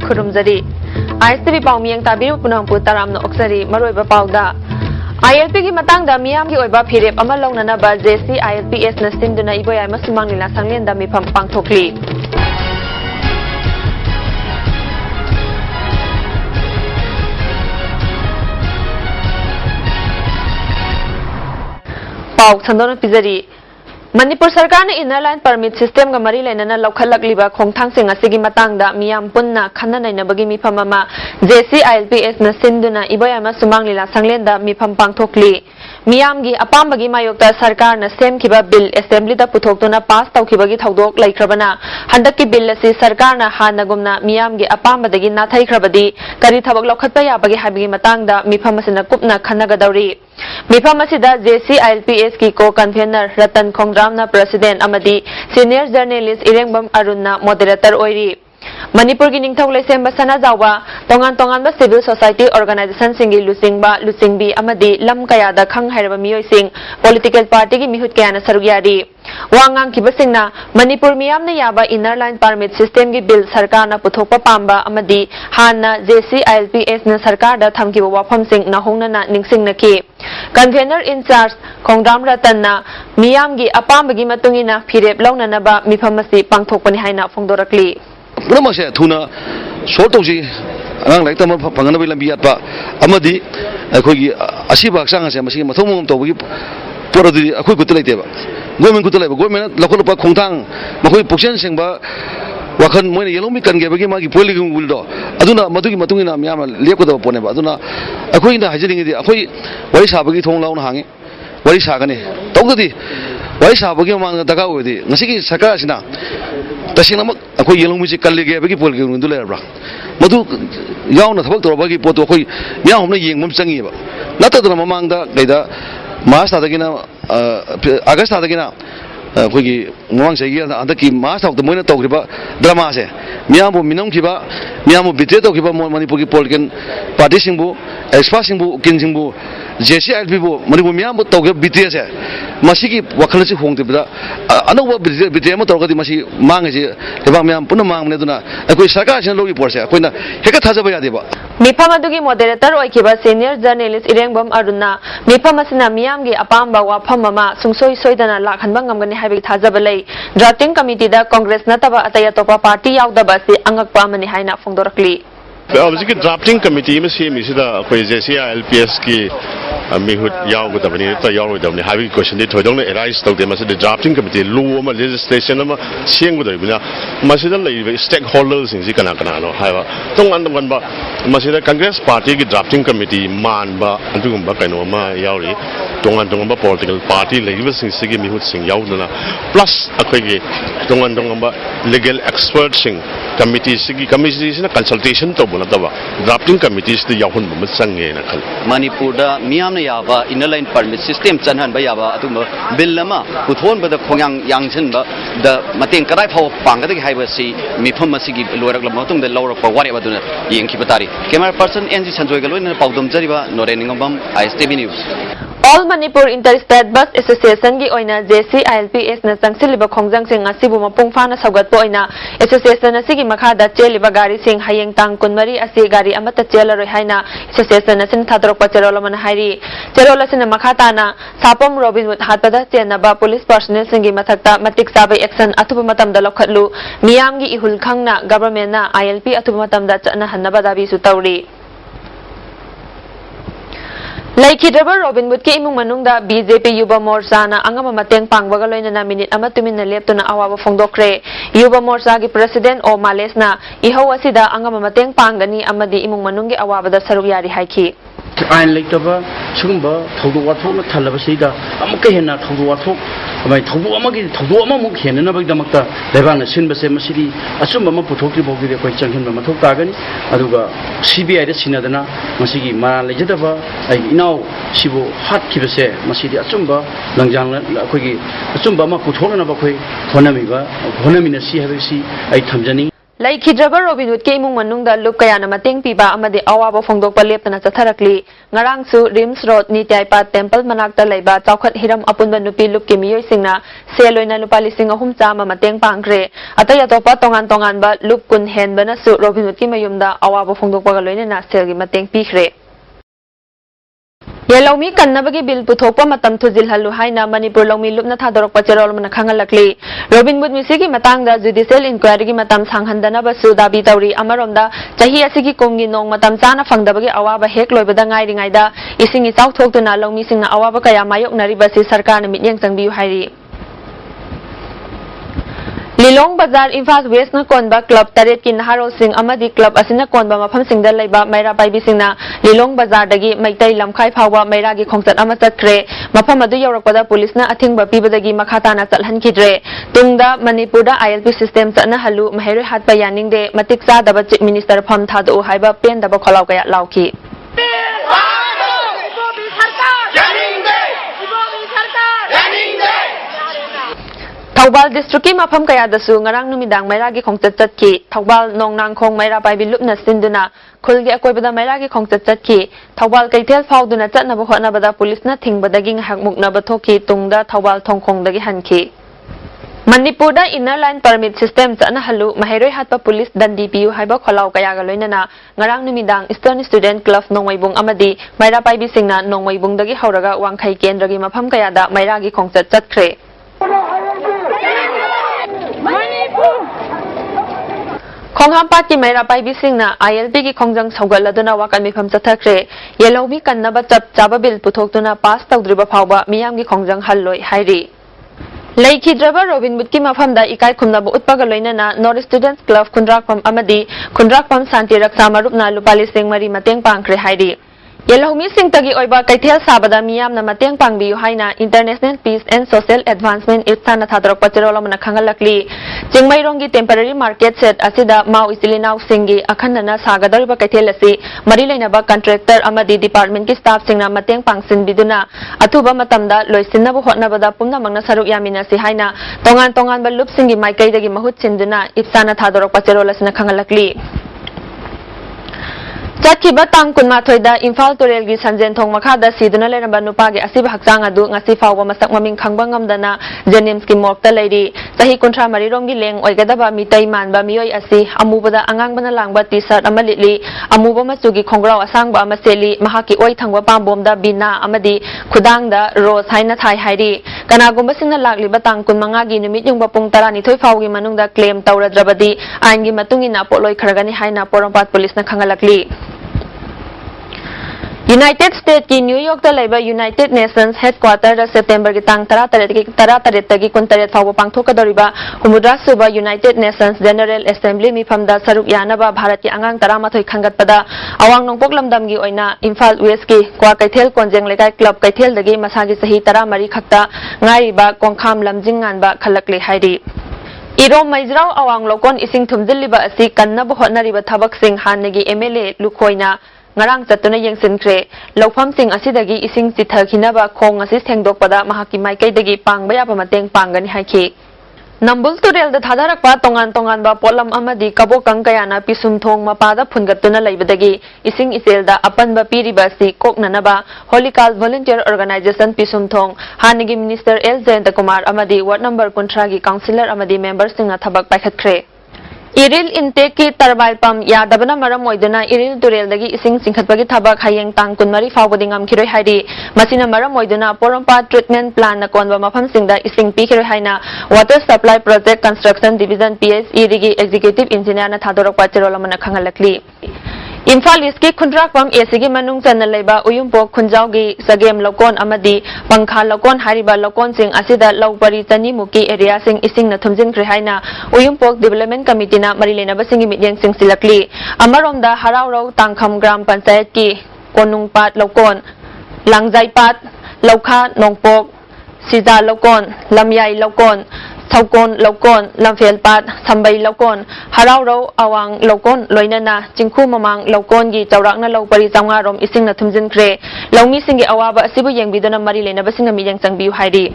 खुरुमजरी ISTV पाउमियंग ताबिरु पुनंगपु तारामनो ओक्सरी मरोइबा पाउदा ILP की मतंगदा मियाम की ओइबा फिरेप अमा लौननाबा JC ILPS न सिंदुना इबोयाय मसुमांग लीला सांगलेंदा मिफम पांगथोकली पाउ संदोन पिजरी मणिपुर सरकार ने इनर लाइन परमिट सिस्टम का मरी लेना लौखलकलिबा खोंगथांगसिंग असिगी मतंगदा मियाम पुन्ना खन्ना नैनबगी मिफम अमा JC ILPS न सिंदुना इबोयामा सुमांग लीला सांगलेंदा मिफम पांगथोकली मियामगी अपामबगी मायोक्ता सरकार न सेमखिबा बिल असेंबली दा पुथोक्तुना पास तौखिबगी थौदोक लैख्रबना हंदकी बिल असि सरकार न हानगुमना मियामगी अपामबदगी नाथैख्रबदी करी थबक लौखतपा याबगी हाबिगी मतंगदा मिफम असिना कुपना खन्नगदौरी मिफम असिदा JC ILPS की को कन्वेनर रतन खोंगरामना प्रेसिडेंट अमदी सीनियर जर्नलिस्ट इरेंगबम अरुणना मॉडरेटर ओइरी मणिपुर की निंगथौ लेसेंबा सना जावा तोंगान तोंगानबा सिविल सोसाइटी ऑर्गेनाइजेशन सिंगी लुसिंगबा लुसिंगबी अमदी लम कयादा खंग हैरबा मियोइसिंग पॉलिटिकल पार्टी की मिहुत कयाना सरुयारी वांगांग किबसिंगना मणिपुर मियामना याबा इनर लाइन परमिट सिस्टम की बिल सरकार न पुथोकपा पांबा अमदी हाना JC ILPS न सरकार दा थमकिबा वाफमसिंग नहोंगना निंगसिंगनकी कन्वेनर इंचार्ज खोंगराम रतनना मियामगी अपामबगी मतुंगिना फिरेप लौननाबा मिफमसी पांगथोकपनि हाइना फोंदोरकली पुनः से थूना शॉर्ट तौजी अंगांग लाइक तम फंगनबी लंबी अतपा अमदी अखोगी असीबा हक्सांग से मसी मथोंग तौबगी पोरदि अखोई गुत लेतेबा गवर्नमेंट गुत लेबा गवर्नमेंट लखोलपा खोंथांग मखोई पुक्सेन सिंगबा वाखन मोइने येलोमी कनगेबगी मागी पोलिगम विलदो अदुना मदुगी मतुंगिना मियाम लेपकदब पोनेबा अदुना अखोइना हाजिरिंगदि अखोई वरि साबगी थोंग लाउन हांगे वरि सागने तौगदि वरि साबगी मांग दगा ओइदि ngasi सरकार सिना तसेंगनमक अखोई येलोमी से कलगेबगी पोलिगम विलदो लेरब्रा मधु यावना थबक तोरबगी पोतो अखोई मियाम हमना येंगमम चंगीबा नतदना ममांगदा गैदा मार्च तादगिना अगस्त तादगिना अखोई ममांग सही अंदकी मार्च ताउद मोइना तौखिबा ड्रामा से मियामबु मिनमखिबा मियामबु बिट्रे तौखिबा मणिपुर की पॉलिटिकल पार्टी सिंबु एक्सपर्ट सिंबु किन सिंबु JC ILPS बु मणिपुर मियामबु तौखे बिट्रे से मसीगी वखल से होंगतिबदा अनौबा बिट्रे म तौगदि मसी मांगजे लेबा मियाम पुन मांगने दुना अखोई सरकार से लोगी पोरसे अखोइना हेका थाजबा यादेबा मिफम अदुगी मॉडरेटर ओइखिबा सीनियर जर्नलिस्ट इरेंगबम अरुणना मिफम असिना मियामगी अपामबा वाफम अमा सुंगसोई सोइदना लाखनबा ngamgani हाइबि थाजबा लै ड्राफ्टिंग कमिटी दा कांग्रेस नतबा अतय अतोपा पार्टी यावदबा से अंगकपा मनि हाइना फोंदोरकली हजिक ड्राफ्टिंग कमिटी में सेमिसिदा अखोई JC ILPS की मिहुत यावगदबनी त यावगदबनी हाइबि क्वेश्चन दि थोइदोंना एराइज तौदे मसिदा ड्राफ्टिंग कमिटी लो अमा लेजिस्लेशन अमा सेंगदबना मसिदा लैबा स्टेक होल्डर्स सिंग कना कना नो हाइबा तोंगनबा मसिदा कांग्रेस पार्टी की ड्राफ्टिंग कमिटी मानबा अदुगुंबा कैनो अमा यावरी तोंगनबा पॉलिटिकल पार्टी लैबा सिंग सिगी मिहुत सिंग यावदना प्लस अखोइगी तोंगनबा लीगल एक्सपर्ट सिंग कमिटी सिगी कमिटी सिना कंसल्टेशन तो नतबा ड्राफ्टिंग कमिटी से याहुन संगे न खल मणिपुर दा मियाम ने याबा इनर लाइन परमिट सिस्टम चनहन बा याबा अतुम बिल अमा पुथोन बद खोयांग यांगसन ब द मतें कदाय फाव पांगदगी हाइबसी मिफम मसिगी लोरक मतुंग द लौरक वारे बदुना येंखि बतारी कैमरा पर्सन NG संजोय गलोइन पाउदम जरिबा नोरेनिंगबम ISTV news All Manipur Interstate Bus Association की ओइना JC ILPS न संगसिलिबा खोंगजंगसिंग असिबु मपुंग फाना सौगतपो ओइना एसोसिएशन असिगी मखादा चेलिबा गाड़ी सिंग हयेंग तांग कुनमरी असि गाड़ी अमत चेलरोय हाइना एसोसिएशन असिन थादरक पचेरोलमन हाइरी चेरोलसिन मखाताना Sapam रोबिनवुड हातपदा चेनबा police personal सिंगी मथक्ता मतिक साबे action अथुब मतमदा लखतलु मियामगी इहुल खंगना government ना ILP अथुब मतमदा चना हन्नबा दाबीसु तौरी लैखिद्रबा रोबिनवुड के इमुंग मनुंगदा BJP युवा मोर्चाना अंगम मतेंग पांगबगा लोइनना मिनिट अमा तुमिन लेप्तुना अवाबा फोंदोक्रे युवा मोर्चा की प्रेसिडेंट ओ मालेसना इहौ असिदा अंगम मतेंग पांगनी अमदी इमुंग मनुंगे अवाबदा सरुक यारी हाइखि आइन लेक्तबा सुगुंबा थौदो वाथोक थालबसिदा अमुक हेना थौदो वाथोक अमाय थौदो अमगी थौदो अममुक हेननबगदमक्ता लेबांगना सिनबसे मसिदी असुम अमा पुथोक्ति बोगिदे कोइ चंगहिनबा मथोक तागनी अदुगा CBI दा सिनादना मसिगी मारा लेजदबा आई इनाव सिबो हातखिबसे मसिदी असुमबा लंजांग अखोगी असुमबा अमा पुथोकनबा कोइ होनमिबा होनमिना सि हाबेसि आई थमजनी Laikhidraba Robin Hood ke imung manungda lup kaya na mating piba amadi awaba phongdokpa leptana chatharakli ngarangsu Rims Road Nityaipat Temple manakta laiba chawkhat hiram apunba nupi lup ke miyoi singna seloina lupa lising ahum chama mateng pangkre atay atopa tongan ba lup kun hen bana su Robin Hood ki mayumda awaba phongdokpa galoina na selgi mateng pikre Yelawmi kannabagi bil puthokpa matam thujil halu haina Manipur lawmi lupna thadorokpa cherol mana khangalakli Robin Hood misigi matangda judicial inquiry gi matam sanghandana ba su dabi tawri amaromda chahi asigi komgi nong matam chana phangdabagi awaba hek loibada ngai ringaida isingi chawthoktuna lawmi singna awaba kaya mayok nari basi sarkar na mityeng changbiu hairi Lilong Bazar Imphal West na konba club taret ki Naharol Singh amadi club asina konba mafam singda laiba Maira Paibi singna Lilong Bazar dagi Maitai Lamkhai phawa Maira gi khongchat ama chatkre mafam adu yaurakpada police na athingba pibadagi makhata na chalhankidre tungda Manipur da ILP system chana halu maheroi hatpa yaningde matik cha daba chief minister pham thadu haiba pen daba kholaw kaya lauki Thaubal district ki mafam kaya dasu ngarang numidang Maira gi khongchat chatki Thaubal nongnang khong Maira Paibi lupna sinduna khulgi akoibada Maira gi khongchat chatki Thaubal kaithel phauduna chatnaba hotnabada police na thingbadagi ngahak muknaba thoki tungda Thaubal thongkhongdagi hanki Manipur da inner line permit system chana halu maheroi hatpa police dandi piu haiba kholaw kaya ga loinana ngarang numidang Eastern Student Club nongmaibung amadi Maira Paibi singna nongmaibung dagi hauraga wangkhai kendragi mafam kaya da Maira gi khongchat chatkre Khongham ki Maira Paibi singna ILP ki khongjang saugaladuna wakan mifam chathakre Yelawmi kannaba chap chaba bil puthoktuna pass tawdriba phawba miyam gi khongjang halloi hairi Laikhidraba Robin Hood ki mafamda ikai khumnaba utpaga loinana North Students Club Khundrakpam amadi Khundrakpam Santi Raksa marupna lupali sing mari mateng pangkre hairi Yelawmi singtagi oiba kaithel sabada miyamna mateng pangbiu haina International Peace and Social Advancement Ifsana thadrok pacherola mana khangalakli Chingmaironggi temporary market set asida mau isilinau singi akhanana sagadariba kaithel asi mari leinaba contractor amadi department ki staff singna mateng pangsin biduna atuba matamda loisinnabu hotnabada pumna mangna saruk yamina si haina tongan ba lup singi maikaidagi mahut sinduna Ifsana thadrok pacherola sina khangalakli Chakhiba tang kunmathoida Imphal Turel gi Sanjen Thong makhada siduna leramba nupagi asiba hakchang adu ngasi fawba masak maming khangba ngamdana Jenims ki morta leidi sahi kunthra marirom gi leng oigadaba mitai manba miyoi asi amubada angangbana langba t-shirt ama litli amuba machugi khongrau asangba ama seli mahaki oi thangwa pambomda bina amadi khudangda rose haina thai hairi kanagumba singna lakliba tang kunmanga gi numit yungba pung 12 fawgi manungda claim tawradrabadi aingi matungina poloi kharagani haina Porompat police na khangalakli United States ki New York da laiba United Nations headquarter da September ki tang 13 tagi kuntaret fawba pangthokadoriba humudra suba United Nations General Assembly mi phamda saruk yanaba Bharat ki angang 13 khangatpada awang nongpok lamdam gi oina Imphal West ki kwa kaithel konjeng lekai club kaithel dagi masagi sahi 13 khakta ngariba kongkham lamjing nganba khalakle hairi Irom Maizrao awang lokon ising thumdilliba asi kannaba hotnariba thabak sing hanegi MLA lukhoina ngarang chatuna yengsinkre lawpham sing asidagi ising chithakhinaba khong asi thengdokpada mahaki maikaidagi pangbaya pamateng pangani haiki Nambul Turel da thadarakpa tongan ba polam amadi kabokang kayana pisumthong mapada phungatuna laibadagi ising iselda apanba piriba si koknanaba Holikal Volunteer Organization pisumthong hanigi Minister L Jayanta Kumar amadi Ward number 13 gi councillor amadi members singna thabak paikhatkre Iril intake ki turbine pump yadabana maram oiduna Iril Turel dagi ising singkhatpagi thabak hayeng tang kunmari fawbadi ngamkhiroi hairi masina maram oiduna Porompat treatment plant na konba mafam singda ising pikhiroi haina Water Supply Project Construction Division PSE rigi executive engineer na thadorokpa cherola mana khangalakli Imphal East ki Khundrakpam ACG manung channa leiba Uyumpok Khunjau gi Sagem Lokon amadi Pangkha Lokon hariba Lokon sing asida Lawpari Chani muki area sing ising na thumjin khre haina Uyumpok Development Committee na marilena basingi midyeng sing silakli amaromda Haraurau Tangkham Gram Panchayat ki Konungpat Lokon Langjaipat Lokha Nongpok Siza Lokon Lamyai Lokon Saukon Lokon Lamfelpat Sambai Lokon Haraurau Awang Lokon Loinana Jingkhu Mamang Lokon gi Chawrakna Lawpari Changarom ising na thumjin khre Lawmi singi awaba asibu yengbidona marilena basinga miyang changbiu hairi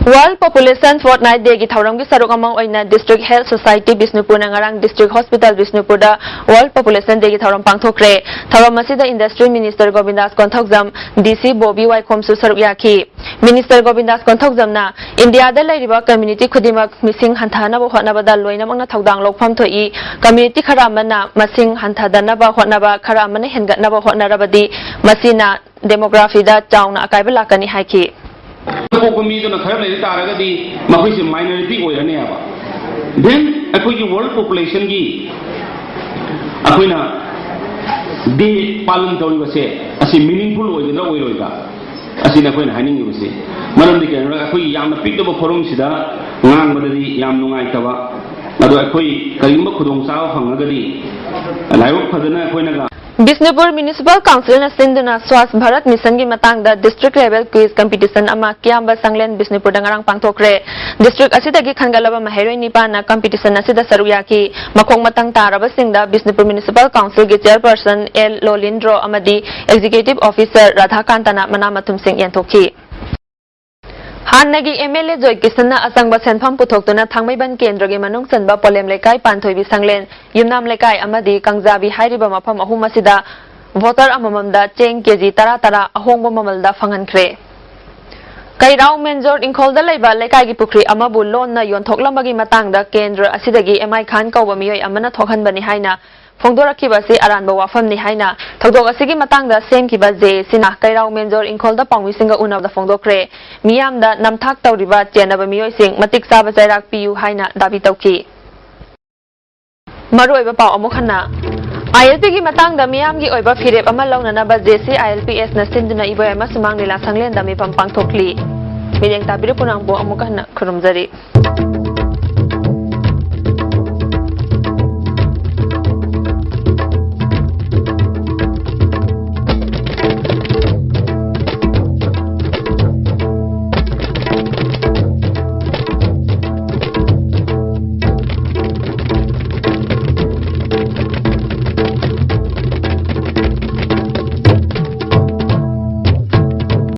World Population Fortnight Day ki thauram ki saruk amang oina District Health Society Bisnupur na ngarang District Hospital Bisnupur da World Population Day ki thauram pangthokre. Thauram masida Industry Minister Govindas Konthokjam DC Bobby Waikhom su saruk yakhi. Minister Govindas Konthokjam na India da lairiba community khudimak mising hanthana ba hotna ba da loina mangna thaudang lokpham thoi community khara mana masing hanthadana ba hotna ba khara mana hengatna ba hotna rabadi masina demography da chauna akai ba lakani haiki. Then अखोई world population की अखोई ना day पालन तौरी बसे असी meaningful होई ना होई रोइगा असी ना अखोई ना हाइनिंग बसे मरम दिखे ना अखोई याम ना पिक दबा फोरम सिदा ngang बदली याम नुंगाई तबा अदो अखोई करीम खुदोंग साव फंगगदी लाइव फजना अखोई ना Bisnupur Municipal Council na sinduna Swasth Bharat Mission ki matang da district level quiz competition ama Kiamba Sanglen Bisnupur da ngarang pangthokre. District asida ki khangalaba maheroi nipa na competition asida saruya ki makhong matang taraba singda Bisnupur Municipal Council ki chairperson L Lolindro amadi executive officer Radhakantana manamathum sing yanthokhi. Hannagi MLA Joy Kisana Asangba Senpham Puthokuna Thangmaiban Kendra gi manung sanba Polem Lekai Panthoi bi Sanglen Yumnam Lekai amadi Kangjabi hairiba mafam ahum asida voter amamamda cheng kg tara tara ahongba mamalda phangankre. Kairao Menjor Inkholda leiba Lekai gi pukri amabu lon na yonthoklambagi matangda Kendra asidagi MI Khan kauba miyoi amana thokhanbani haina Phongdorakhiba si aranba wafam ni haina thokdok asigi matangda semkiba je sina Kairao Menjor Inkholda pangwisinga unabda phongdokre miyamda namthak tawriba chenaba miyoi sing matik saba jairak piu haina dabi tawki maroiba paw amuk hana ILP ki matangda miyamgi oiba phirep ama launanaba JC ILPS na sinduna iboy ama sumang nila sanglen da mi pampang thokli mireng tabire punang bo amuk hana khurumjari